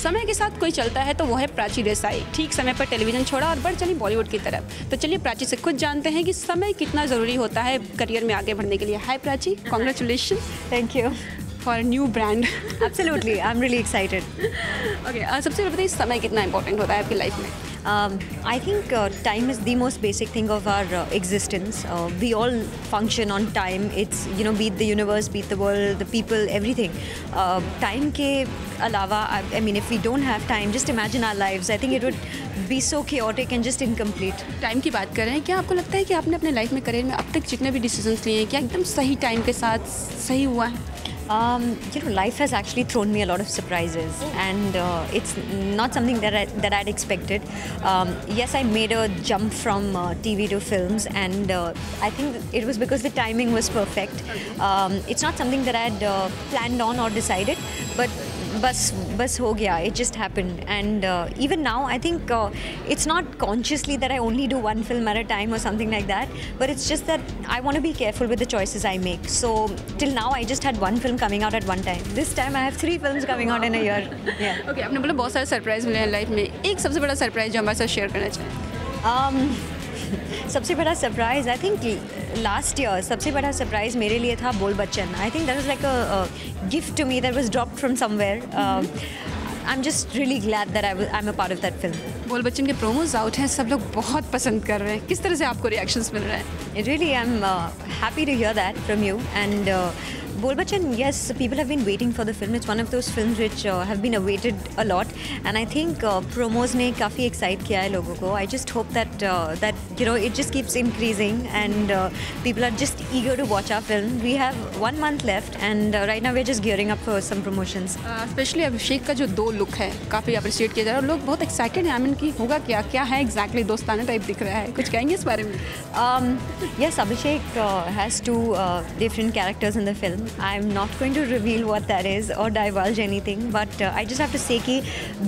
समय के साथ कोई चलता है तो वो है प्राची देसाई। ठीक समय पर टेलीविज़न छोड़ा और बढ़ चली बॉलीवुड की तरफ। तो चलिए प्राची से खुद जानते हैं कि समय कितना ज़रूरी होता है करियर में आगे बढ़ने के लिए। Hi Prachi, congratulation. Thank you. For a new brand. Absolutely, I'm really excited. Okay, सबसे पहले बताइए समय कितना इंपॉर्टेंट होता है आपकी लाइफ में? I think time is the most basic thing of our existence. We all function on time. It's, be it the universe, be it the world, the people, everything. Time ke alawa, I mean, if we don't have time, just imagine our lives. I think it would be so chaotic and just incomplete. Time की बात कर रहे हैं, क्या आपको लगता है कि आपने अपने लाइफ में करियर में अब तक जितने भी डिसीजंस लिए हैं क्या एकदम सही टाइम के साथ सही हुआ है? Life has actually thrown me a lot of surprises, and it's not something that I'd expected. Yes, I made a jump from TV to films, and I think it was because the timing was perfect. It's not something that I'd planned on or decided, but bas ho gaya. It just happened, and even now I think it's not consciously that I only do one film at a time or something like that, but it's just that I want to be careful with the choices I make. So till now I just had one film coming out at one time. This time I have 3 films coming out in a year. Yeah. Okay, आपने बोला बहुत सारे surprise मिले हैं life में, एक सबसे बड़ा सरप्राइज जो हमारे साथ शेयर करना चाहें? सबसे बड़ा surprise I think last year सबसे बड़ा सरप्राइज मेरे लिए था Bol Bachchan. I think that was like a gift to me that was dropped from somewhere. I am just really glad that I am a part of that film. Bol Bachchan के promos out हैं, सब लोग बहुत पसंद कर रहे हैं. किस तरह से आपको रिएक्शंस मिल रहे हैं? Really, I'm happy to hear that from you. And Bol Bachan, yes, people have been waiting for the film. It's one of those films which have been awaited a lot. And I think promos ने काफ़ी excite किया है लोगों को. I just hope that it just keeps increasing and people are just eager to watch our film. We have 1 month left and right now we're just gearing up for some promotions. Specially Abhishek का जो 2 look है काफ़ी appreciate किया जा रहा है और लोग बहुत एक्साइटेड हैं. आई मीन कि होगा क्या है एग्जैक्टली दोस्ताना टाइप दिख रहा है, कुछ कहेंगे इस बारे में? Yes, Abhishek has 2 different characters in the film. I'm not going to reveal what that is or divulge anything, but I just have to say कि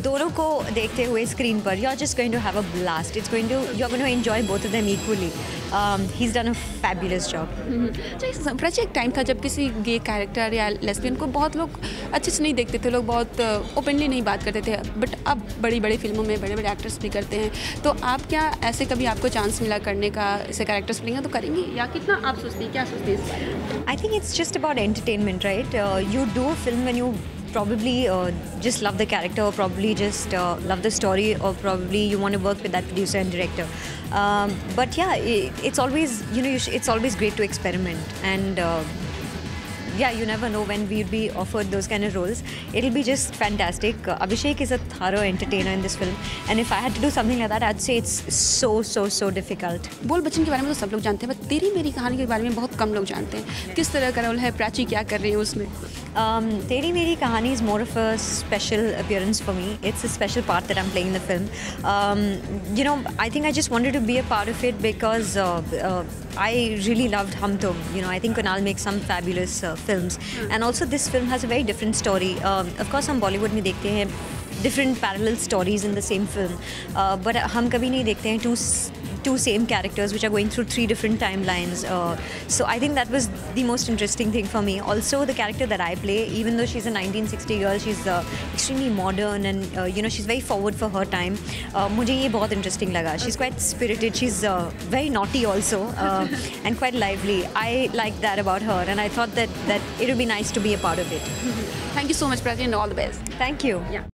दोनों को देखते हुए स्क्रीन पर you're just going to have a blast. You're going to enjoy both of them equally. He's done a fabulous job. Prachi, एक time था जब किसी गे कैरेक्टर या लेस्बियन को बहुत लोग अच्छे से नहीं देखते थे, लोग बहुत ओपनली नहीं बात करते थे, बट अब बड़ी बड़ी फिल्मों में बड़े बड़े एक्टर्स भी करते हैं. तो आप क्या ऐसे कभी आपको चांस मिला करने का, ऐसे कैरेक्टर्स मिलेंगे तो करेंगी या कितना आप सोचती हैं, क्या सोचती हैं इस बारे में? I think it's just about entertainment, right? You do a film when you probably just love the character, or probably just love the story, or probably you want to work with that producer and director. But yeah, it's always it's always great to experiment, and yeah, you never know when we'll be offered those kind of roles. It'll be just fantastic. Abhishek is a thorough entertainer in this film, and if I had to do something like that, I'd say it's so difficult. बोल बच्चन के बारे में तो सब लोग जानते हैं, but तेरी मेरी कहानी के बारे में बहुत कम लोग जानते हैं. किस तरह का रोल है, प्राची क्या कर रही है उसमें? Teri Meri Kahani is more of a special appearance for me. It's a special part that I'm playing in the film. I think I just wanted to be a part of it because I really loved Hum Tum. I think Kunal makes some fabulous films. And also this film has a very different story. Of course, हम Bollywood में देखते हैं different parallel stories in the same film. But हम कभी नहीं देखते हैं two same characters which are going through 3 different timelines. So I think that was the most interesting thing for me. Also, the character that I play, even though she's a 1960 girl, she's extremely modern and she's very forward for her time. मुझे ये बहुत interesting लगा. She's quite spirited. She's very naughty also and quite lively. I like that about her, and I thought that it would be nice to be a part of it. Thank you so much, Prachi, and all the best. Thank you. Yeah.